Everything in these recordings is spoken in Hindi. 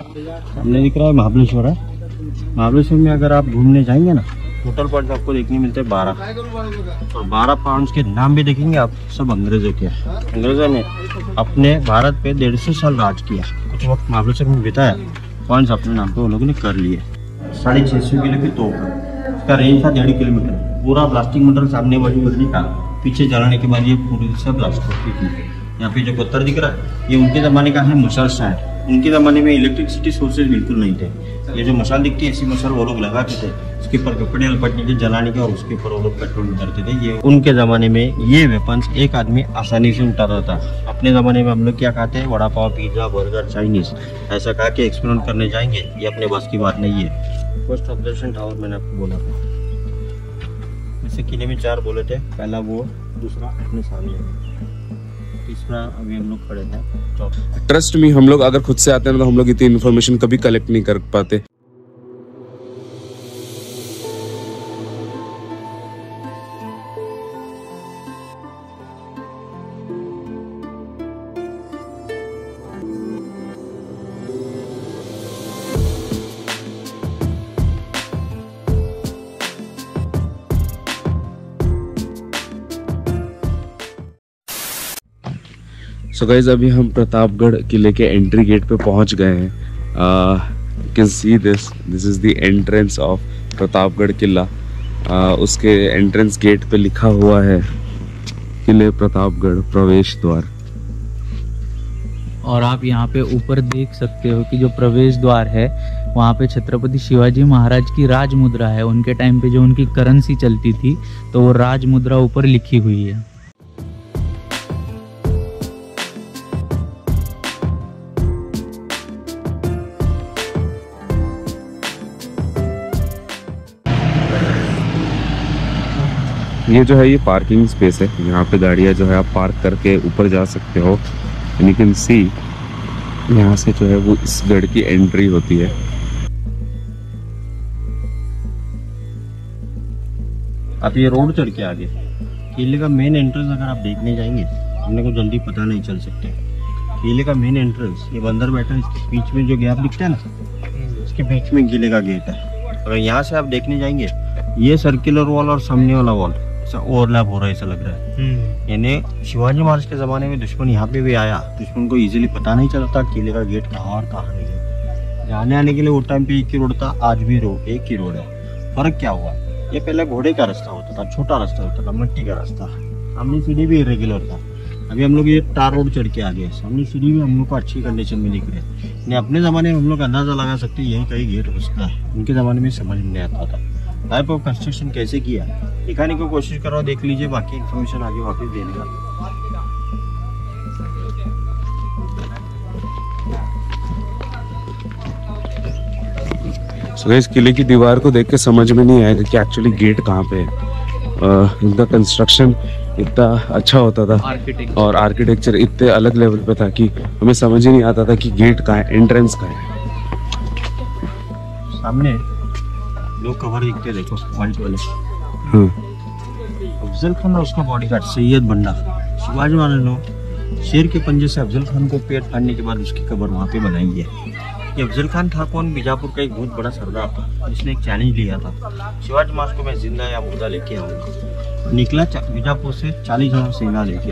सामने दिख रहा है महाबलेश्वर है। महाबलेश्वर में अगर आप घूमने जाएंगे ना, टोटल पॉइंट आपको देखने मिलते हैं 12 और 12 पॉइंट्स के नाम भी देखेंगे आप, सब अंग्रेजों के हैं। अंग्रेजों ने अपने भारत पे 150 साल राज किया, कुछ वक्त महाबलेश्वर में बिताया, पॉइंट्स अपने नाम पे वो लोगों ने कर लिए। 650 किलो की तोप है, उसका रेंज था 1.5 किलोमीटर। पूरा ब्लास्टिंग मटेरियल सामने बाजू बदली का, पीछे जलाने के बाद ये पूरी सब ब्लास्ट होती थी। यहाँ पे जो पत्थर दिख रहा है ये उनके ज़माने का है, मशाल शायद। उनके ज़माने में इलेक्ट्रिसिटी सोर्सेज बिल्कुल नहीं थे। ये जो मशाल दिखती है ऐसी मशाल वो लोग लगाते थे, उसके ऊपर कपड़े लपटने के जलाने के और उसके ऊपर वो लोग पेट्रोल करते थे। ये उनके ज़माने में ये वेपन्स एक आदमी आसानी से उठाता था। अपने ज़माने में हम लोग क्या खाते हैं, vada pav, pizza, burger, Chinese, ऐसा खा के एक्सपेरिमेंट करने जाएंगे, ये अपने बस की बात नहीं है। फर्स्ट ऑब्जर्वेशन टावर मैंने आपको बोला था, जैसे किले में 4 बोले थे, पहला वो, दूसरा अपने सामने, तीसरा अभी हम लोग खड़े हैं। ट्रस्ट में हम लोग अगर खुद से आते हैं तो हम लोग इतनी इन्फॉर्मेशन कभी कलेक्ट नहीं कर पाते। सो गाइस, अभी हम प्रतापगढ़ किले के एंट्री गेट पे पहुंच गए हैं। You can see this is the entrance of Pratapgarh किला। उसके एंट्रेंस गेट पे लिखा हुआ है किले प्रतापगढ़ प्रवेश द्वार। और आप यहाँ पे ऊपर देख सकते हो कि जो प्रवेश द्वार है वहाँ पे छत्रपति शिवाजी महाराज की राज मुद्रा है। उनके टाइम पे जो उनकी करेंसी चलती थी तो वो राज मुद्रा ऊपर लिखी हुई है। ये जो है ये पार्किंग स्पेस है, यहाँ पे गाड़ियाँ जो है आप पार्क करके ऊपर जा सकते हो। यू कैन सी यहाँ से जो है वो इस गढ़ की एंट्री होती है। आप ये रोड चढ़ के आगे किले का मेन एंट्रेंस अगर आप देखने जाएंगे, हमने को जल्दी पता नहीं चल सकते। किले का मेन एंट्रेंस ये बंदर बैठा है, इसके बीच में जो गैप दिखता है ना, इसके बीच में किले का गेट है। अगर यहाँ से आप देखने जाएंगे, ये सर्कुलर वॉल और सामने वाला वॉल ओवरलैप हो रहा है, ऐसा लग रहा है। यानी शिवाजी महाराज के जमाने में दुश्मन यहाँ पे भी आया, दुश्मन को इजीली पता नहीं चलता किले का गेट कहाँ और कहाँ नहीं है। जाने आने के लिए वो टाइम पे एक ही रोड था, आज भी एक ही रोड है। फर्क क्या हुआ, ये पहले घोड़े का रास्ता होता था, छोटा रास्ता होता था, मिट्टी का रास्ता। सामने सीढ़ी भी इरेगुलर था। अभी हम लोग ये टार रोड चढ़ के आ गए, सामने सीढ़ी भी हम लोग को अच्छी कंडीशन में दिख रही है। अपने जमाने में हम लोग अंदाजा लगा सकते यही कहीं गेट घुसता है, उनके जमाने में समझ में नहीं आता था। टाइप ऑफ कंस्ट्रक्शन कैसे किया दिखाने की कोशिश करो, देख लीजिए, बाकी इन्फॉर्मेशन आगे वापस देने का। So इस किले की दीवार को देख के समझ में नहीं आएगा कि एक्चुअली गेट कहाँ पे है। इनका कंस्ट्रक्शन इतना अच्छा होता था और आर्किटेक्चर इतने अलग लेवल पे था कि हमें समझ ही नहीं आता था कि गेट कहाँ है, एंट्रेंस कहाँ है। सामने लोग कवर दिखते, देखो व्हाइट वाले। अफजल खान और उसका बॉडीगार्ड सैयद बंडा। शिवाजी महाराज ने शेर के पंजे से अफजल खान को पेट फाड़ने के बाद उसकी कब्र वहाँ पे बनाई है। ये अफजल खान था कौन, बीजापुर का एक बहुत बड़ा सरदार था, जिसने एक चैलेंज लिया था, शिवाजी महाराज को मैं जिंदा या मुर्दा लेके आऊंगा। निकला बीजापुर से 40,000 सेना लेके।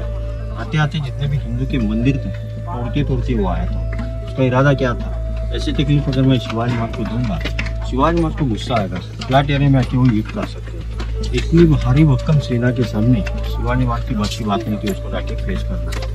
आते आते जितने भी हिंदू के मंदिर थे तोड़ते तोड़ते वो आया था। उसका इरादा क्या था, ऐसी तकलीफ अगर मैं शिवाजी महाराज को दूंगा, शिवाजी महाराज को गुस्सा आएगा, फ्लैट एरिया में आके वो युद्ध कर सकते हैं। इतनी भारी भक्कम सेना के सामने शिवाजी महाराज की बस की बात नहीं थी उसको जाके फेस करना।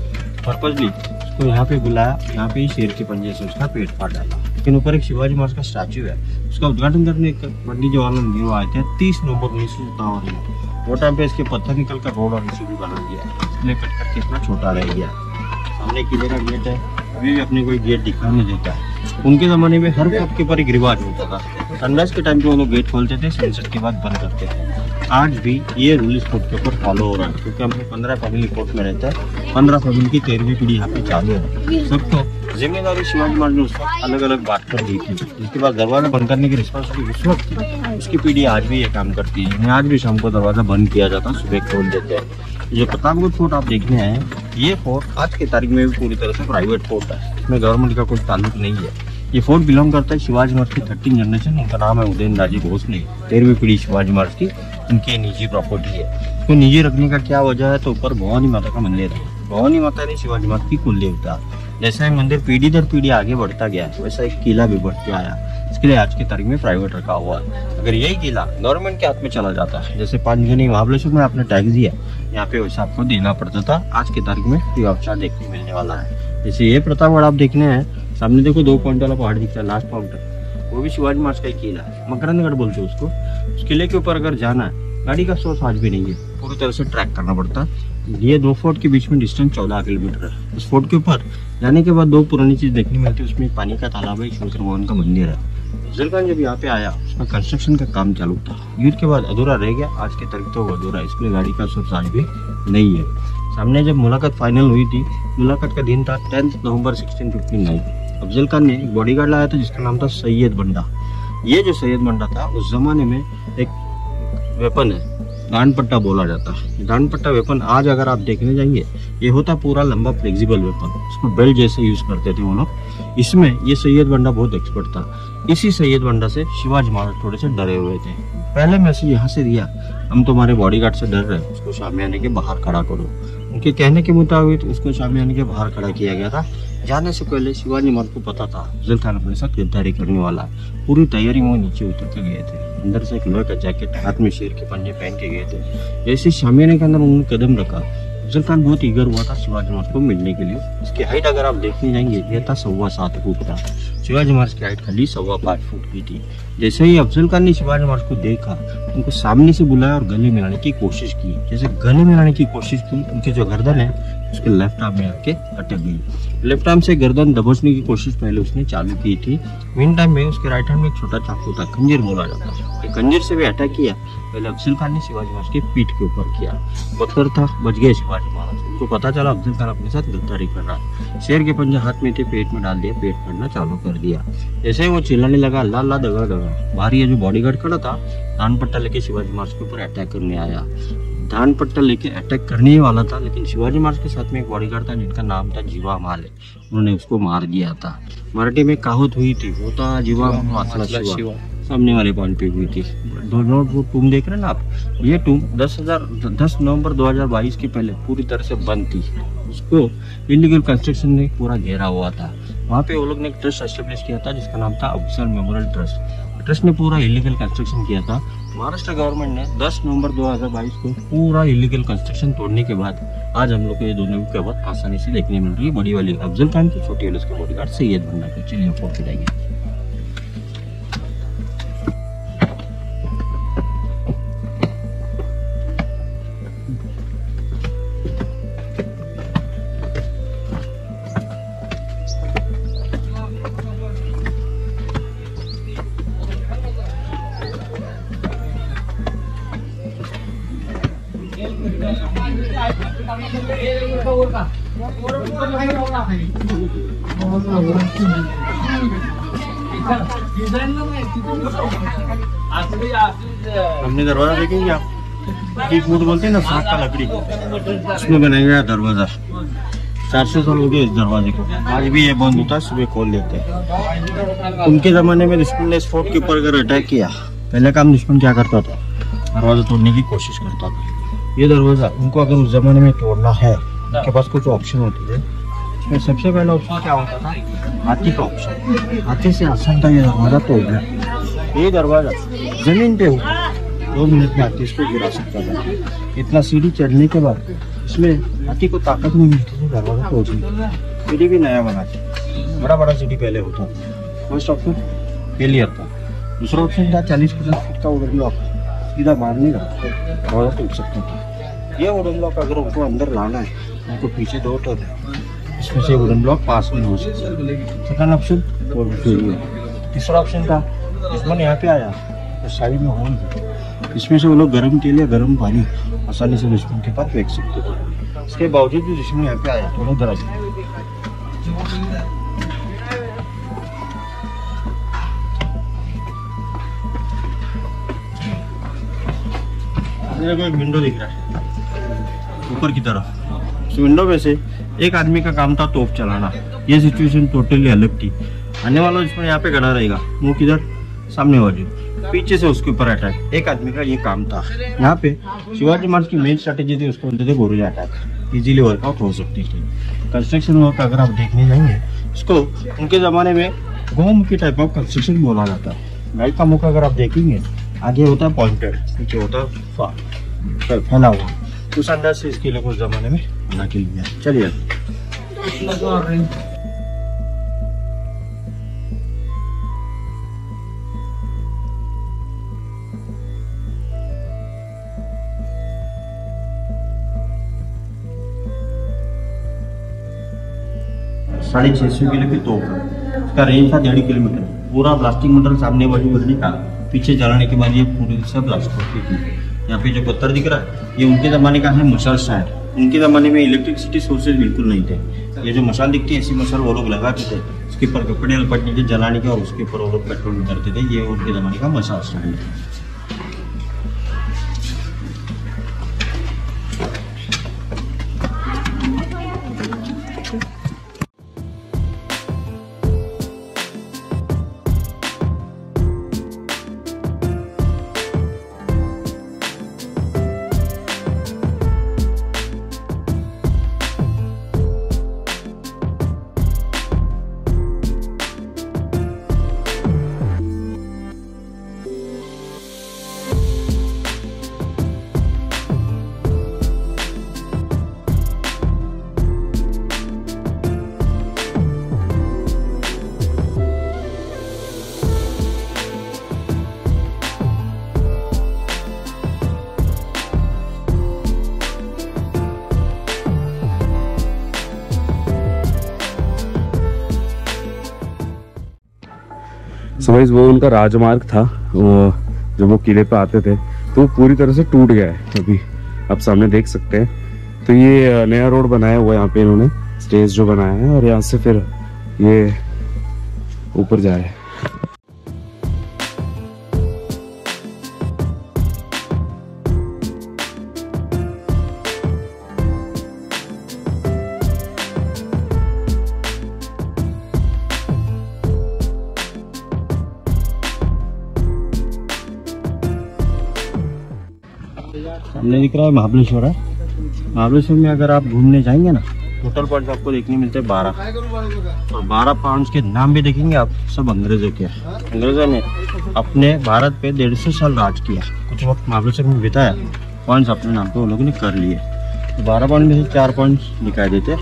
पर्पजली उसको यहाँ पे बुलाया, यहाँ पे ही शेर के पंजे से उसका पेट फाड़ डाला। लेकिन ऊपर एक शिवाजी महाराज का स्टैचू है, उसका उद्घाटन करने पंडित जवाहरलाल नेहरू आए थे 30 नवंबर 1957 में। वो टाइम पे इसके पत्थर निकल कर रोड और इसी भी बना दिया, इसलिए कट करके इतना छोटा रह गया। सामने किले का गेट है, अभी भी अपने कोई गेट दिखाई नहीं देता है। उनके ज़माने में हर फोर्ट के ऊपर एक रिवाज होता था, सनराइज के टाइम पे वो लोग गेट खोलते थे, सनसेट के बाद बंद करते थे। आज भी ये रूल इस फोर्ट के ऊपर फॉलो हो रहा है, क्योंकि हम 15 फैमिली फोर्ट में रहते हैं। 15 फैमिली की 13वीं पीढ़ी यहाँ पे चालू है। सबको जिम्मेदारी शिवाजी महाराज ने उस वक्त अलग अलग बात कर दी थी, जिसके बाद दरवाजा बंद करने की रिस्पॉन्सिबिलिटी उस वक्त थी, उसकी पीढ़ी आज भी ये काम करती है। आज भी शाम को दरवाजा बंद किया जाता, सुबह खोल देते हैं। जो प्रतापगढ़ फोर्ट आप देखने आए, ये फोर्ट आज की तारीख में भी पूरी तरह से प्राइवेट फोर्ट है, इसमें गवर्नमेंट का कोई ताल्लुक नहीं है। ये फोर्ट बिलोंग करता है शिवाजी महाराज की 13 जनरेशन। उनका नाम है उदयनराजे भोसले, 13वीं पीढ़ी शिवाजी महाराज की। उनकी निजी प्रॉपर्टी है। तो निजी रखने का क्या वजह है, तो ऊपर भवानी माता का मंदिर है। भवानी माता ने शिवाजी महाराज की कुल देवता। जैसा ये मंदिर पीढ़ी दर पीढ़ी आगे बढ़ता गया वैसा एक किला भी बढ़ते आया। इसके लिए आज की तारीख में प्राइवेट रखा हुआ है। अगर यही किला गवर्नमेंट के हाथ में चला जाता, जैसे 5 गनी महाबलेश्वर में आपने टैक्स दिया, यहाँ पे वैसा आपको देना पड़ता था। आज की तारीख में फ्री ऑफ चार्ज देखने मिलने वाला है। जैसे ये प्रतापगढ़ आप देखने हैं, सामने देखो 2 पॉइंट वाला पहाड़ दिखता है, लास्ट पॉइंट, वो भी शिवाजी महाराज का ही किला है। मकरंदगढ़ बोलते हैं उसको। उस किले के ऊपर अगर जाना है, गाड़ी का सोर्स आज भी नहीं है, पूरी तरह से ट्रैक करना पड़ता है। ये 2 फोर्ट के बीच में डिस्टेंस 14 किलोमीटर है। उस फोर्ट के ऊपर जाने के बाद 2 पुरानी चीज देखने मिलती है। उसमें पानी का तालाब है, शंकर भगवान का मंदिर है। अफजल खान जब यहाँ पे आया, उसका कंस्ट्रक्शन का काम चालू था, युद्ध के बाद अधूरा रह गया। आज की तारीख तो वो अधूरा है, इसलिए गाड़ी का सोर्स आज भी नहीं है। सामने जब मुलाकात फाइनल हुई थी, मुलाकात का दिन था 10 नवंबर 1659। अफजल खान ने एक बॉडीगार्ड लाया था जिसका नाम था सैयद बंडा। ये जो सैयद बंडा था, उस जमाने में एक वेपन है, दान पट्टा बोला जाता है। दान पट्टा वेपन आज अगर आप देखने जाएंगे, ये होता पूरा लंबा फ्लेक्सिबल वेपन, इसको बेल्ट जैसे यूज करते थे वो लोग। इसमें ये सैयद बंडा बहुत एक्सपर्ट था। इसी सैयद बंडा से शिवाजी महाराज थोड़े से डरे हुए थे। पहले मैसेज यहाँ से दिया, हम तुम्हारे बॉडीगार्ड से डर रहे हैं, उसको शामियाने के बाहर खड़ा करो। उनके कहने के मुताबिक उसको शामियाने के बाहर खड़ा किया गया था। जाने से पहले शिवाजी महाराज को पता था अफजल खान अपने साथ गद्दारी करने वाला है। पूरी तैयारी में वो नीचे उतर के गए थे। अंदर से एक लोहे का जैकेट, हाथ में शेर के पंजे पहन के गए थे। जैसे शामियाने के अंदर उन्होंने कदम रखा, अफजल खान बहुत ईगर हुआ था शिवाजी महाराज को मिलने के लिए। इसकी हाइट अगर आप देखने जाएंगे, यह था 7.25 फुट का। शिवाजी महाराज की हाइट खाली 5.25 फुट की थी। जैसे ही अफजल खान ने शिवाजी महाराज को देखा, उनको सामने से बुलाया और गले मिलाने की कोशिश की। जैसे गले मिलाने की कोशिश की, उनके जो गर्दन है उसके लेफ्ट आर्म में आके अटक गई। लेफ्ट आर्म से गर्दन दबोचने की कोशिश पहले उसने चालू की थी। मीन टाइम में उसके राइट हैंड में एक छोटा चाकू था, खंजर बोला जाता है। खंजर से भी अटैक किया। पहले अफजल खान ने शिवाजी महाराज की पीठ के ऊपर किया। पत्थर था, बच गए शिवाजी महाराज। उनको पता चला अफजल खान अपने साथ गद्दारी कर रहा है। शेर के पंजे हाथ में थे, पेट में डाल दिया, पेट फाड़ना चालू कर दिया। जैसे ही वो चिल्लाने लगा, अल्लाह अल्लाह दगा दगा, बाहर ये जो बॉडीगार्ड खड़ा था, दान पट्टा लेके शिवाजी महाराज के ऊपर अटैक करने आया। दान पट्टा लेके अटैक करने ही वाला था, लेकिन शिवाजी महाराज के साथ में एक बॉडीगार्ड था जिनका नाम था जीवा माले। उन्होंने उसको मार दिया था। मराठी में कहावत हुई थी, वो था जीवा मासला शिवा। सामने वाले पॉइंट पे हुई थी। दोनों वो टूम देख रहे हैं ना आप, ये टूम 10 नवंबर 2022 के पहले पूरी तरह से बंद थी। उसको इलीगल कंस्ट्रक्शन ने पूरा घेरा हुआ था। वहाँ पे वो लोग ने एक ट्रस्ट एस्टेब्लिश किया था जिसका नाम था अफजल मेमोरियल ट्रस्ट। ट्रस्ट ने पूरा इलीगल कंस्ट्रक्शन किया था। महाराष्ट्र गवर्नमेंट ने 10 नवंबर 2022 को पूरा इलीगल कंस्ट्रक्शन तोड़ने के बाद आज हम लोग को ये दोनों की कहावत आसानी से देखने मिल रही है। बड़ी वाली अफजल खान की, छोटी वाली उसके बॉडीगार्ड सैयद बंडा की। चलिए फोटो खिलाएंगे। हमने दरवाजा देखेंगे आप, एक मुठ बोलते हैं ना, साग का लकड़ी, उसमें बनाया गया दरवाजा। 400 साल हो गए इस दरवाजे को। आज भी ये बंद होता है, सुबह खोल लेते हैं। उनके जमाने में दुश्मन ने इस फोर्ट के ऊपर अगर अटैक किया, पहले काम दुश्मन क्या करता था, दरवाजा तोड़ने की कोशिश करता था। ये दरवाजा उनको अगर उस जमाने में तोड़ना है, उनके पास कुछ ऑप्शन होते थे। इसमें सबसे पहला ऑप्शन क्या होता था, हाथी का ऑप्शन। हाथी से आसान था ये दरवाजा तोड़ना। ये दरवाजा जमीन पे होता, 2 मिनट में हाथी इसको गिरा सकता था। इतना सीढ़ी चढ़ने के बाद इसमें हाथी को ताकत नहीं मिलती थी दरवाजा तोड़ने। सीढ़ी भी नया बना था, बड़ा सीढ़ी पहले होता था। फर्स्ट ऑप्शन फेलियर था। दूसरा ऑप्शन था 40-50 फीट का वुडन ब्लॉक, सीधा मारने का दरवाजा टूट सकता था। ये वुडन ब्लॉक अगर उनको अंदर लाना है, उनको पीछे 2 टर्न है, इसमें से वुडन ब्लॉक पास में हो सकता है। Second option failure. तीसरा ऑप्शन था दुश्मन यहाँ पे आया तो साइड में होल, इसमें से वो लोग गर्म तेल या गर्म पानी आसानी से दुश्मन के पास फेंक सकते थे। इसके बावजूद भी दुश्मन यहाँ पे आया, थोड़ा दराज को एक विंडो दिख रहा है ऊपर की तरफ। उस विंडो में से एक आदमी का काम था तोप चलाना। ये सिचुएशन टोटली अलग थी। आने वाला दुश्मन यहाँ पे खड़ा रहेगा, मुंह किधर, सामने बाजू, पीछे से उसके ऊपर अटैक। एक आदमी का ये काम था। यहाँ पे शिवाजी महाराज की मेन स्ट्रेटेजी थी, उसको बोलते थे गोरिल्ला अटैक, इजीली वर्कआउट हो सकती थी। कंस्ट्रक्शन वर्क अगर आप देखने जाएंगे, इसको उनके ज़माने में गौमुखी टाइप ऑफ कंस्ट्रक्शन बोला जाता है। गाय का मुख अगर आप देखेंगे, आगे होता है पॉइंटेड, पीछे होता है फैला हुआ। उस अंदाज से इसके लिए उस जमाने में बना के लिया। चलिए साढ़े 600 किलो की तोप है, इसका रेंज था 1.5 किलोमीटर। पूरा ब्लास्टिंग मटेरियल सामने बाजू बजने का, पीछे जलाने के बाद ये पूरी सब ब्लास्ट होती थी। यहाँ पे जो पत्थर दिख रहा है, ये उनके ज़माने का है मशाल शायद। उनके ज़माने में इलेक्ट्रिसिटी सोर्सेज बिल्कुल नहीं थे। ये जो मशाल दिखती है, ऐसी मशाल वो लोग लगाते थे, उसके ऊपर कपड़े लपटने के जलाने के, और उसके ऊपर वो लोग पेट्रोल करते थे। ये उनके ज़माने का मशाल शायद है। सो गाइस, वो उनका राजमार्ग था। वो जब वो किले पे आते थे तो वो पूरी तरह से टूट गया है। अभी आप सामने देख सकते हैं। तो ये नया रोड बनाया हुआ है यहाँ पे, इन्होंने स्टेज जो बनाया है, और यहाँ से फिर ये ऊपर जा रहे हैं। सामने दिख रहा है महाबलेश्वर है। महाबलेश्वर में अगर आप घूमने जाएंगे ना, टोटल पॉइंट आपको देखने मिलते हैं 12, और 12 पॉइंट्स के नाम भी देखेंगे आप, सब अंग्रेजों के। अंग्रेजों ने अपने भारत पे 150 साल राज किया, कुछ वक्त महाबलेश्वर में बिताया, पॉइंट्स अपने नाम पे वो लोगों ने कर लिए। 12 पॉइंट में से 4 पॉइंट्स दिखाई देते।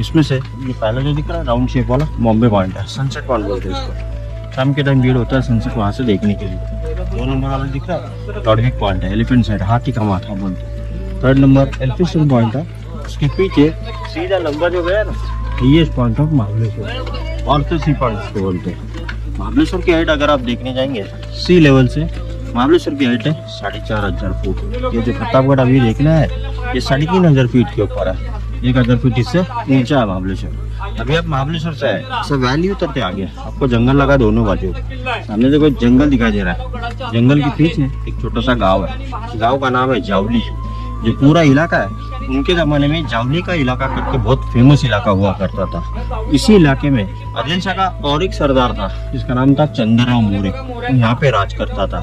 इसमें से ये पहला जो दिख रहा है राउंड शेप वाला, बॉम्बे पॉइंट है, सनसेट पॉइंट बोलते हैं इसको। शाम के टाइम भीड़ होता है सनसेट वहाँ से देखने के लिए। 2 नंबर वाला दिख रहा है लॉडविक पॉइंट है, एलिफेंट साइड, हाथी का माथा बोलते हैं। 3rd नंबर एल्फिंस्टन पॉइंट है, उसके पीछे सीधा लंबा जो गया ना, ये पॉइंट ऑफ महाबलेश्वर, और तो सी पॉइंट इसको बोलते हैं। महाबलेश्वर की हाइट अगर आप देखने जाएंगे, सी लेवल से महाबलेश्वर की हाइट है 4500 फुट। ये जो प्रतापगढ़ अभी देखना है, ये 3500 फीट के ऊपर है, 1000 फीट इससे ऊंचा है महाबलेश्वर। अभी आप महाबलेश्वर से आए, सब वैली उतरते आगे आपको जंगल लगा दोनों बाजू। सामने देखो जंगल दिखाई दे रहा है, जंगल के पीछे एक छोटा सा गांव है, गांव का नाम है जावली। जो पूरा इलाका है, उनके जमाने में जावली का इलाका करके बहुत फेमस इलाका हुआ करता था। इसी इलाके में आदिल शाह का और एक सरदार था, जिसका नाम था चंद्रराव मौर्य, यहाँ पे राज करता था।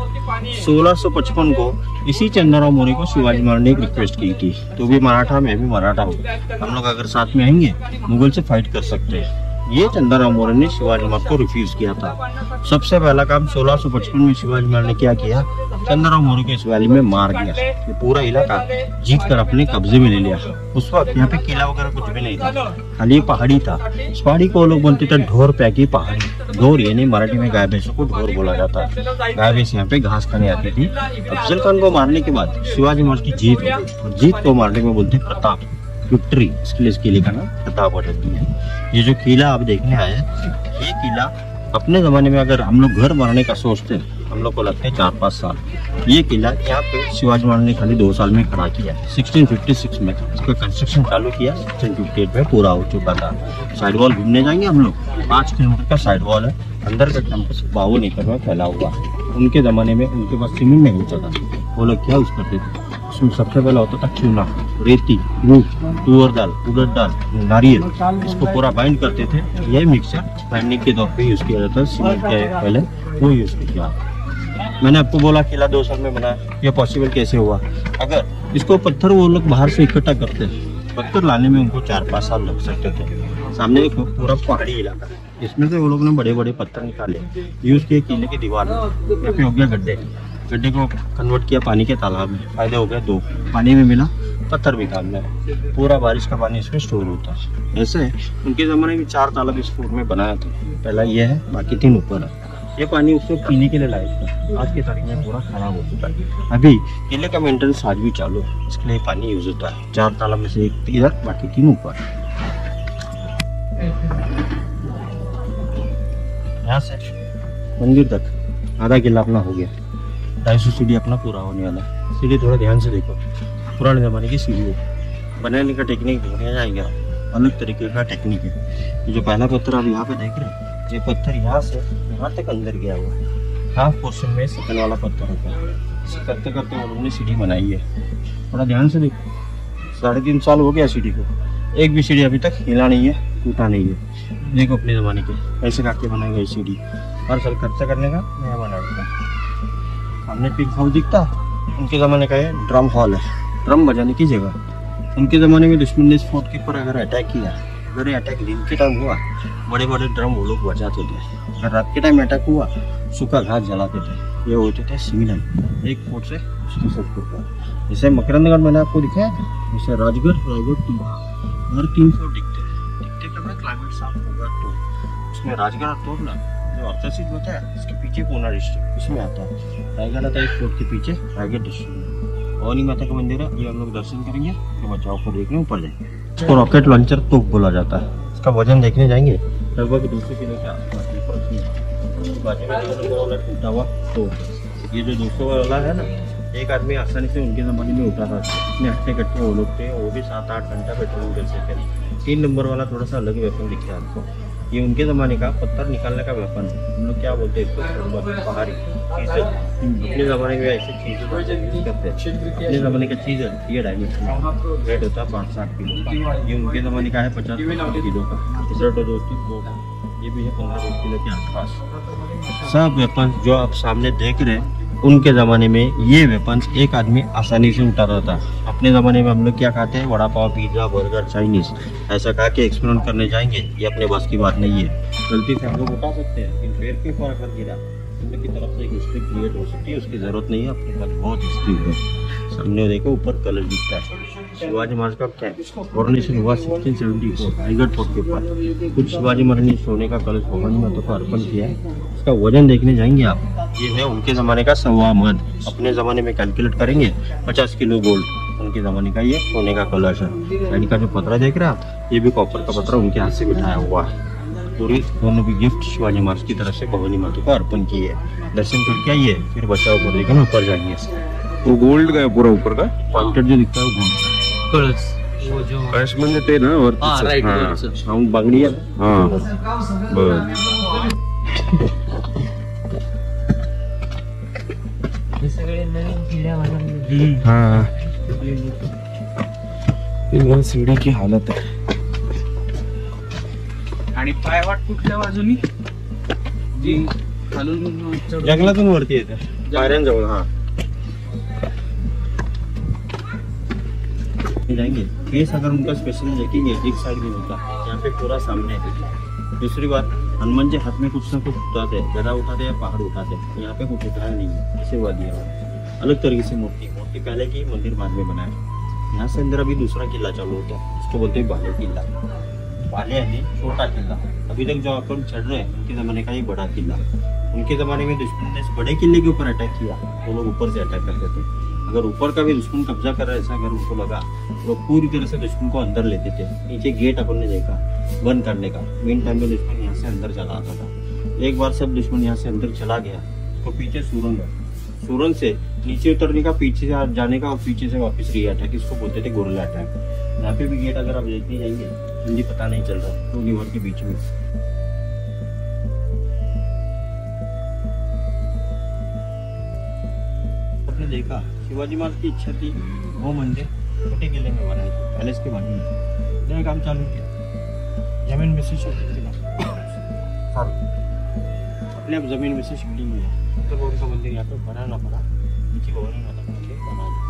1655 को इसी चंद्रराव मौर्य को शिवाजी महाराज ने एक रिक्वेस्ट की थी, तो भी मराठा, मैं भी मराठा हूँ, हम लोग अगर साथ में आएंगे मुगल से फाइट कर सकते हैं। ये चंद्रराव मौर्य ने शिवाजी महाराज को रिफ्यूज किया था। सबसे पहला काम 1655 में शिवाजी महाराज ने क्या किया, चंद्रराव मौर्य को इस वैली में मार दिया। ये पूरा इलाका जीत कर अपने कब्जे में ले लिया। उस वक्त यहाँ पे किला वगैरह कुछ भी नहीं था, खाली पहाड़ी था। इस पहाड़ी को लोग बोलते थे ढोर पैकी पहाड़ी। ढोर यानी मराठी में गाय भैंसों को ढोर बोला जाता है। गाय भैंस यहाँ पे घास खाने आती थी। अफजल खान को मारने के बाद शिवाजी महाराज की जीत हो गई। जीत को मारने में बोलते प्रताप, विक्ट्री, इसके लिए इस किले का नाम प्रतापगढ़ है। ये जो किला आप देखने आए हैं, ये किला अपने जमाने में अगर हम लोग घर बनाने का सोचते हैं, हम लोग को लगते हैं 4-5 साल। ये किला यहाँ पे शिवाजी महाराज ने खाली 2 साल में खड़ा किया। 1656 में इसका कंस्ट्रक्शन चालू किया, 1658 में पूरा हो चुका था। साइड वॉल घूमने जाएंगे हम लोग, 5 किलोमीटर का साइड वॉल है। अंदर का कैंपस 52 एकड़ में फैला हुआ है। उनके जमाने में उनके पास सीमेंट नहीं होता था, वो लोग क्या यूज करते थे, उसमें सबसे पहले होता था चूना, रेती, मूंग, तुअर दाल, उड़द दाल, नारियल, इसको पूरा बाइंड करते थे। यह मिक्सचर बाइंडिंग के तौर पे यूज किया जाता है। सीमेंट के पहले वो यूज किया। मैंने आपको बोला किला 2 साल में बना, ये पॉसिबल कैसे हुआ? अगर इसको पत्थर वो लोग बाहर से इकट्ठा करते, पत्थर लाने में उनको 4-5 साल लग सकते थे। सामने देखो पूरा पहाड़ी इलाका है, इसमें से वो लोग ने बड़े बड़े पत्थर निकाले, यूज किए किले की दीवार में। यहाँ पे हो गया गड्ढे को कन्वर्ट किया पानी के तालाब में। फायदे हो गए 2, पानी में मिला, पत्थर भी काम में, पूरा बारिश का पानी इसमें स्टोर होता है। ऐसे उनके ज़माने में 4 तालाब इस फूट में बनाया था। पहला ये है, बाकी 3 ऊपर है। ये पानी उसको पीने के लिए लायक था, आज के तारीख में पूरा खराब हो चुका है। अभी किले का मेंटेनेंस आज भी चालू है, इसके लिए पानी यूज होता है। 4 तालाब में से 1 इधर, बाकी 3 ऊपर। यहाँ से मंदिर तक आधा किला अपना हो गया। 250 सीढ़ी अपना पूरा होने वाला है। सीढ़ी थोड़ा ध्यान से देखो, पुराने ज़माने की सीढ़ी है। बनाने का टेक्निक देखने जाएंगे, अलग तरीके का टेक्निक है। ये जो पहला पत्थर आप यहाँ पे देख रहे हैं, ये पत्थर यहाँ से यहाँ तक अंदर गया हुआ है। हाफ पोर्शन में सेकंड वाला पत्थर होता है। इसे करते करते वो लोगों ने सीढ़ी बनाई है। थोड़ा ध्यान से देखो, 3.5 साल हो गया सीढ़ी को, एक भी सीढ़ी अभी तक हिला नहीं है, टूटा नहीं है। देखो अपने ज़माने के ऐसे काके बनाई गई सीढ़ी, हर साल खर्चा करने का नया बना देता। सामने पिंक हाउस दिखता है, उनके ज़माने का ये ड्रम हॉल है, ड्रम बजाने की जगह। उनके ज़माने में दुश्मन ने इस फोर्ट के ऊपर अगर अटैक किया, अगर ये अटैक दिन के टाइम हुआ, बड़े बड़े ड्रम वो लोग बजाते थे। अगर रात के टाइम अटैक हुआ, सूखा घास जलाते थे। ये होते थे सिग्नल, एक फोर्ट से दूसरे फोर्ट पर। जैसे मकरंदगढ़ मैंने आपको दिखाया, जैसे राजगढ़, रायगढ़, टिम्बा, हर 3 फोर्ट दिखते कब क्लाइमेट साफ होगा तो। उसमें राजगढ़ तोड़ना जो अर्थसित होता है, इसके पीछे पूना डिस्ट्रिक्ट उसमें आता है। रायगढ़ आता है एक फोर्ट के पीछे, रायगढ़ डिस्ट्रिक्ट में भवानी माता का मंदिर है। ये हम लोग दर्शन करेंगे, तो बचाव को देखने ऊपर जाएंगे। इसको रॉकेट लॉन्चर तोप बोला जाता है। इसका वजन देखने जाएंगे, लगभग 200 किलो के आसपास। टूटा हुआ तो ये जो 200 वाला है ना, एक आदमी आसानी से उनके ज़माने में उठा था। इतने हट्टे कट्टे वो लोग थे, वो भी 7-8 घंटा पेट्रोल कर सकते थे। 3 नंबर वाला थोड़ा सा अलग वेपन दिखता है आपको। ये उनके ज़माने का पत्थर निकालने का वेपन है। हम लोग क्या बोलते हैं इसको, पहाड़ी चीज़। अपने ज़माने में ऐसे चीज़ें यूज करते हैं। अपने ज़माने का चीज़ है, ये डायमेंशन रेट होता है 5-7 किलो। ये उनके ज़माने का है 50 किलो का। तीसरा तो दोस्तों ये भी है 15 किलो के आसपास। सब वेपन जो आप सामने देख रहे हैं, उनके ज़माने में ये वेपन्स एक आदमी आसानी से उठाता था। अपने ज़माने में हम लोग क्या खाते हैं, vada pav, pizza, burger, Chinese, ऐसा खा के एक्सपेरिमेंट करने जाएंगे, ये अपने बस की बात नहीं है। गलती से हम लोग उठा सकते हैं, लेकिन पैर के ऊपर अगर गिरा, हम लोग की तरफ से एक हिस्ट्री क्रिएट हो सकती है। उसकी ज़रूरत नहीं है, अपने पास बहुत हिस्ट्री है। सामने देखो ऊपर कलर दिखता है। शिवाजी महाराज का कैंप कॉरोनेशन हुआ 1674 रायगढ़ फोर्ट के ऊपर। कुछ शिवाजी महाराज ने सोने का कलश भवानी माता को अर्पण किया है। इसका वजन देखने जाएंगे आप, ये है उनके ज़माने का 1.25 मन। अपने ज़माने में कैलकुलेट करेंगे 50 किलो गोल्ड। उनके ज़माने का ये सोने का कलश है। साइड का जो पतरा देख रहे हैं आप, ये भी कॉपर का पतरा उनके हाथ से बिठाया हुआ है। पूरी दोनों भी गिफ्ट शिवाजी महाराज की तरफ से भवानी माता को अर्पण किए। दर्शन करके आइए, फिर बचाव को देखना ऊपर जाएंगे। वो गोल्ड का है पूरा ऊपर का, पॉइंटेड जो दिखता है वो गोल्ड का कळस, वो जो कळश म्हणजे ते ना वरती. हाँ राइट, हाँ. साउंड बांगडी आहे. हाँ बर. हाँ इन सीढ़ी की हालत है. आणि पायवाट कुठल्या बाजूनी जी खालून जंगलातून वरती येते पायऱ्यांजवळ. हाँ जाएंगे फेस अगर उनका स्पेशली देखेंगे, एक साइड में होता है, यहाँ पे पूरा सामने है. दूसरी बात, हनुमान जी हाथ में कुछ ना कुछ उठाते हैं, गदा उठाते हैं, पहाड़ उठाते हैं. यहाँ पे कुछ उठाया नहीं है, इसे हुआ दिया हुआ अलग तरीके से. मूर्ति पहले की, मंदिर बाद में बनाया. यहाँ से अंदर अभी दूसरा किला चालू होता है, उसको बोलते हैं बाले किला. बाले यानी छोटा किला. अभी तक जो अपन चढ़ रहे हैं उनके जमाने का ही बड़ा किला. उनके जमाने में दुश्मन ने इस बड़े किले के ऊपर अटैक किया, वो लोग ऊपर से अटैक करते थे. अगर ऊपर का भी दुश्मन कब्जा कर रहा है ऐसा अगर उनको लगा तो पूरी तरह से दुश्मन को अंदर लेते थे. नीचे गेट अपन ने देखा बंद करने का. मेन टाइम में दुश्मन यहाँ से अंदर चला आता था. एक बार सब दुश्मन यहाँ से अंदर चला गया तो पीछे सुरंग है, सुरंग से नीचे उतरने का, पीछे से जाने का और पीछे से वापस री अटैक, इसको बोलते थे गोरिल्ला अटैक. यहाँ पे भी गेट अगर आप देखने जाएंगे, हिंदी पता नहीं चल रहा, तो रिवर के बीच में. आपने देखा, शिवाजी महाराज की इच्छा थी वो मंदिर छोटे किले में बनाए थे, पैलेस के बाजू में। नया काम चालू किया, जमीन में से शिफ्टिंग अपने आप जमीन में से शिफ्टिंग हुआ। उत्तर भवन का मंदिर यहाँ पे बनाना पड़ा, नीचे भवानी माता का मंदिर बना दिया।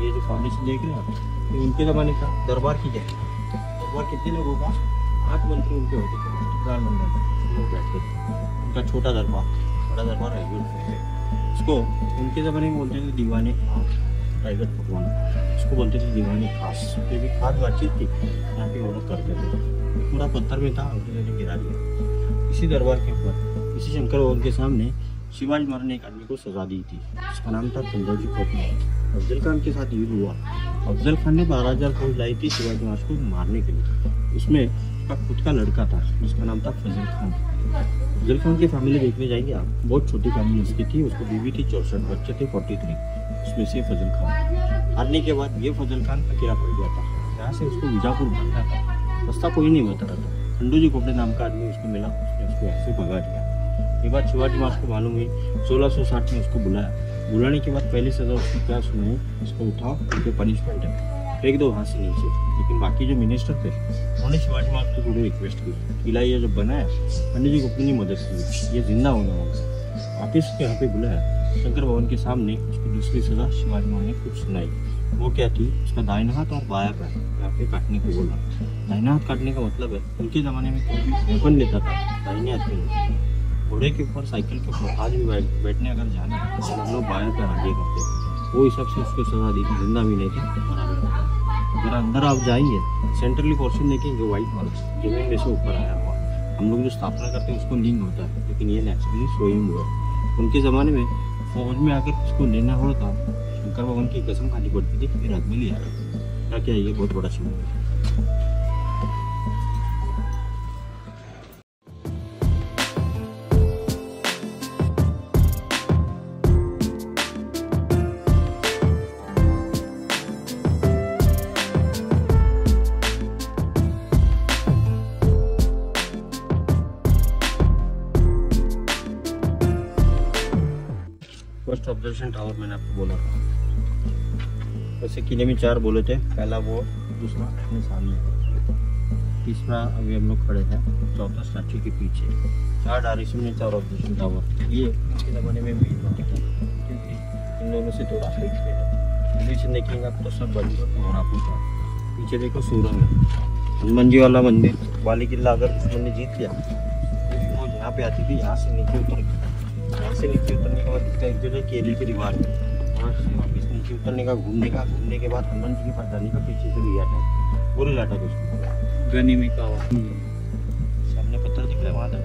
ये जो फाउंडेशन देख रहे हैं आप, ये उनके ज़माने का दरबार की जगह। दरबार कितने लोगों का? 8 मंत्री उनके होते थे, प्रधानमंत्री लोग बैठते थे। उनका छोटा दरबार, बड़ा दरबार है उसको उनके ज़माने में बोलते थे दीवाने खास, टाइगर भगवान उसको बोलते थे दीवाने खास। तो भी खास बातचीत थी यहाँ पे वो लोग करते थे। पूरा पत्थर में था, उन्होंने गिरा दिया। इसी दरबार के ऊपर, इसी शंकर भवन के सामने शिवाजी महाराज ने एक आदमी को सजा दी थी, उसका नाम था खंडोजी खोपड़ा। अफजल खान के साथ युद्ध हुआ। अफजल खान ने 12,000 फौज लाई थी शिवाजी महाराज को मारने के लिए। उसमें उसका खुद का लड़का था, उसका नाम था फजल खान। फजल खान की फैमिली देखने जाएंगे आप, बहुत छोटी फैमिली उसकी थी। उसको बीवी थी, 64 बच्चे थे, 43, उसमें से फजल खान। हारने के बाद ये फजल खान अकेला पड़ गया था। यहाँ से उसको बीजापुर भागना था, रास्ता कोई नहीं बता रहा था। खंडोजी खोपड़े नाम का आदमी उसको मिला, उसने उसको ऐसे भगा दिया। ये बात शिवाजी महाराज को मालूम हुई, 1660 में उसको बुलाया। बुलाने के बाद पहली सजा उसको क्या सुनाई, उसको उठाओ, उनके पनिशमेंट है, फेंक दो वहाँ से नीचे। लेकिन बाकी जो मिनिस्टर थे उन्होंने शिवाजी महाराज को थोड़ी रिक्वेस्ट की, किला ये जब बनाया पंडित जी को अपनी मदद की, ये जिंदा होना होगा। वापिस उसको यहाँ पे बुलाया शंकर भवन के सामने। उसकी दूसरी सजा शिवाजी महाराज ने खुद सुनाई। वो क्या थी, उसका दाहिना हाथ और बाया पैर यहाँ पे काटने को बोला। दाहिना हाथ काटने का मतलब है, उनके ज़माने में कोई भी वेपन लेता था दाहिने हाथ में। घोड़े के ऊपर, साइकिल के ऊपर आज भी बैठने अगर जाना है तो हम लोग बाया पैर आगे करते हैं। वो हिसाब से उसको सजा दी थी, जिंदा भी नहीं था, मरा भी नहीं। अगर अंदर आप जाएंगे, सेंट्रली पोर्शन देखेंगे व्हाइट वाला, जमीन में से ऊपर आया हुआ। हम लोग जो स्थापना करते हैं उसको लिंग होता है, लेकिन ये नेचुरली स्वयं हुआ। उनके ज़माने में फौज में आकर उसको लेना होता, शंकर भगवान की कसम खानी पड़ती थी, फिर आदमी लिया था। क्या ये बहुत बड़ा शिव है। फर्स्ट ऑब्जर्वेशन टावर मैंने आपको बोला था, वैसे किले में 4 बोले थे। पहला वो, दूसरा अपने सामने, तीसरा अभी हम लोग खड़े हैं, चौथा स्टैचू के पीछे। 4 डायरेक्शन में 4 ऑब्जर्वेशन टावर। ये उसके ज़माने में मेन होता था, क्योंकि इन दोनों से थोड़ा हाइट पे है। एलिवेशन देखेंगे आप तो सब बड़ी घोड़ा पूछा। पीछे देखो सूरंग है, हनुमान जी वाला मंदिर। वाली किला अगर दुश्मन ने जीत लिया, वो यहाँ पे आती थी, यहाँ से नीचे उतर, यहाँ से नीचे उतरने के बाद इसका एक जगह केले की दीवार है, वहाँ से वापस नीचे उतरने का, घूमने के बाद हनुमान जी की पटदानी का पीछे से लिया था, पूरे लाटा को गनीमी का सामने पत्थर दिख रहा है, वहाँ तक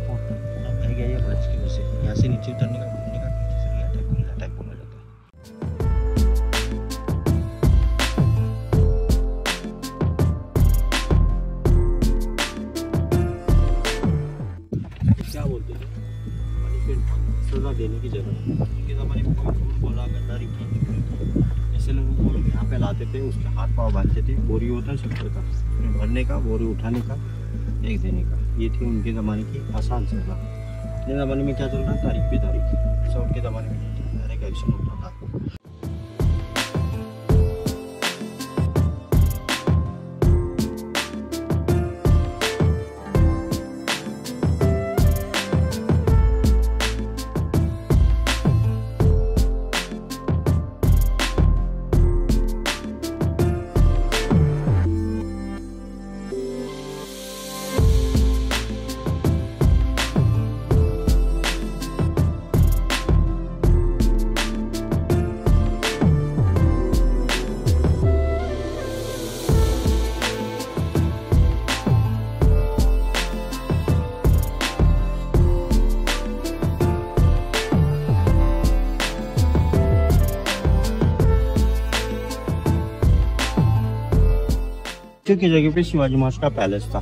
रह गया ये ब्रज की वजह से। यहाँ से नीचे उतरने का, घूमने का, पीछे से लिया था, पूरे लाटा को मिला था। क्या बोलते हैं, सजा देने की जगह। उनके ज़माने में कोई झूठ बोला, गद्दारी की, ऐसे लोगों को यहाँ पे लाते थे, उसके हाथ पाँव बांधते थे। बोरी होता है शक्कर का, उसमें भरने का, बोरी उठाने का, एक देने का। ये थी उनके ज़माने की आसान सजा। अपने ज़माने में क्या चल रहा है, तारीख पे तारीख, ऐसा उनके ज़माने में डायरेक्ट एक्शन होता था। की जगह पे शिवाजी महाराज का पैलेस था।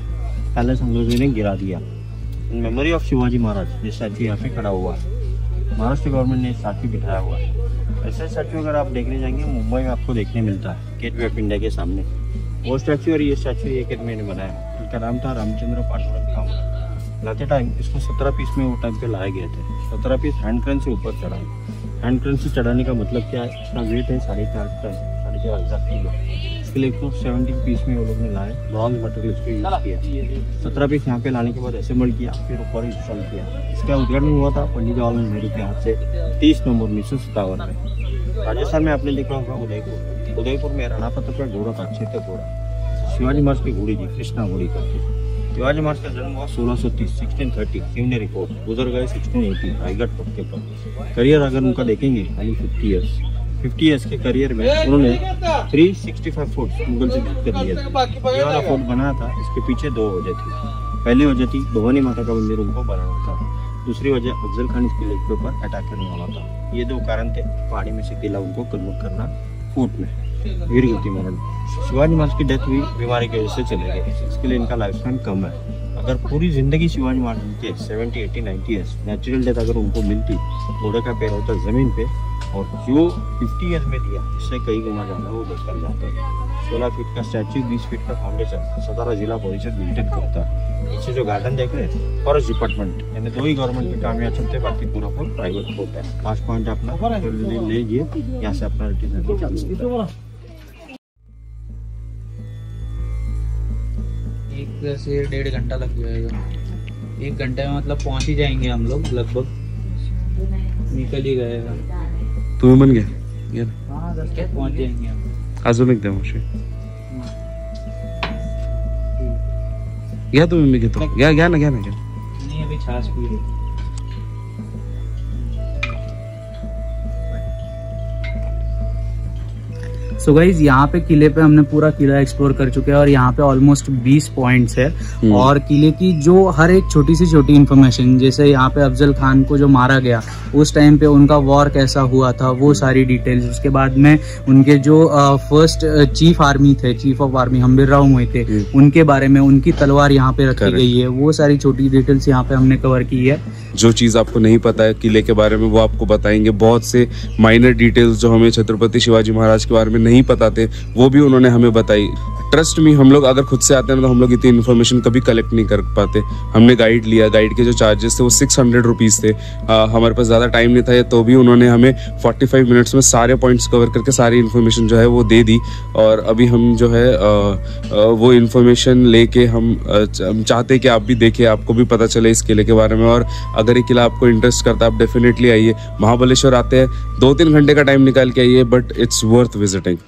पैलेस अंग्रेजों ने गिरा दिया। In memory of Shivaji Maharaj ये स्टैचू यहाँ पे खड़ा हुआ है। महाराष्ट्र गवर्नमेंट ने स्टैचू बिठाया हुआ है। ऐसा स्टैचू अगर आप देखने जाएंगे मुंबई में आपको देखने मिलता है, गेटवे ऑफ इंडिया के सामने। वो स्टैचू और ये स्टैचू एक आदमी ने बनाया, इनका नाम था रामचंद्र पांडुरंग कामरा। लाते टाइम इसको 17 पीस में वो टाइम पे लाए गए थे। 17 पीस हैंड क्रेन से ऊपर चढ़ा। एंट्रेंस से चढ़ाने का मतलब क्या है, इसका वेट है 4.5 टन, 4.5 किलो। इसके लिए 117 पीस में वो लोग ने लाए, ब्रॉन्ज मटेरियल इसको यूज़ किया। 17 पीस यहाँ पे लाने के बाद असेंबल किया, फिर ऊपर इंस्टॉल किया। इसका उद्घाटन हुआ था पंडित जवाहरलाल नेहरू के हाथ से 30 नवंबर 1957 में। राजस्थान में आपने देखा होगा उदयपुर में राणा प्रताप का घोड़ा था, क्षेत्र घोड़ा, शिवाजी महाराज की घोड़ी थी, कृष्णा घोड़ी करके। शिवाजी महाराज का जन्म हुआ 1630, 1630 शिवने रिपोर्ट, गुजर गए 1680 रायगढ़ पट्टे पर। करियर अगर उनका देखेंगे खाली 50 ईयर्स के करियर में उन्होंने 365 फुट मुगल से जीत कर लिया था। ये वाला फोर्ट बनाया था, इसके पीछे 2 वजह थी। पहली वजह थी भवानी माता का मंदिर उनको बनाना था, दूसरी वजह अफजल खान इसके किले के ऊपर अटैक करने वाला था। ये 2 कारण थे पहाड़ी में से किला उनको कन्वर्ट करना फोर्ट में। वीर गति मरण, शिवाजी महाराज की डेथ हुई बीमारी की वजह से चले गए, इसके लिए इनका लाइफ स्पैन कम है। अगर पूरी जिंदगी शिवाजी महाराज के 70, 80, 90 ईयर्स नेचुरल डेथ अगर उनको मिलती, घोड़े का पैर होता जमीन पे, और जो 50 ईयर्स में दिया इससे कई गुना ज्यादा वो देखकर जाते हैं। 16 फीट का स्टैच्यू, 20 फीट का फाउंडेशन, 17 जिला परिषद मेंटेन करता है। पीछे जो गार्डन देख रहे हैं फॉरेस्ट डिपार्टमेंट, यानी 2 ही गवर्नमेंट के काम यहाँ चलते, बाकी पूरा प्राइवेट होता है। 5 पॉइंट अपना ले लीजिए, यहाँ से अपना रिटर्न। एक से 1.5 घंटा लग जाएगा। 1 घंटे में मतलब पहुंच ही जाएंगे हम लोग, लगभग निकल ही गएगा। तुम्ही पण घ्या घ्या हाँ 10 तक पहुंच जाएंगे हम। अजून एक द्या मावशी, घ्या तुम्ही, मी घेतो, घ्या ना नहीं अभी छाछ पी रहे। सो गाइज यहाँ पे किले पे हमने पूरा किला एक्सप्लोर कर चुके हैं और यहाँ पे ऑलमोस्ट 20 पॉइंट्स है। और किले की जो हर एक छोटी से छोटी इन्फॉर्मेशन, जैसे यहाँ पे अफजल खान को जो मारा गया उस टाइम पे उनका वॉर कैसा हुआ था, वो सारी डिटेल्स। उसके बाद में उनके जो first chief of army Hambir Rao Mohite, उनके बारे में, उनकी तलवार यहाँ पे रखी गई है, वो सारी छोटी डिटेल्स यहाँ पे हमने कवर की है। जो चीज़ आपको नहीं पता है किले के बारे में वो आपको बताएंगे। बहुत से माइनर डिटेल्स जो हमें छत्रपति शिवाजी महाराज के बारे में नहीं पता थे वो भी उन्होंने हमें बताई। ट्रस्ट मी, हम लोग अगर खुद से आते हैं तो हम लोग इतनी इन्फॉर्मेशन कभी कलेक्ट नहीं कर पाते। हमने गाइड लिया, गाइड के जो चार्जेस थे वो 600 रुपीज़ थे। हमारे पास ज़्यादा टाइम नहीं था, तो भी उन्होंने हमें 45 मिनट्स में सारे पॉइंट्स कवर करके सारी इन्फॉर्मेशन जो है वो दे दी। और अभी हम जो है वो इन्फॉर्मेशन लेके हम चाहते कि आप भी देखें, आपको भी पता चले इस किले के बारे में। और अगर ये किला आपको इंटरेस्ट करता है आप डेफिनेटली आइए। महाबलेश्वर आते हैं 2-3 घंटे का टाइम निकाल के आइए, बट इट्स वर्थ विजिटिंग।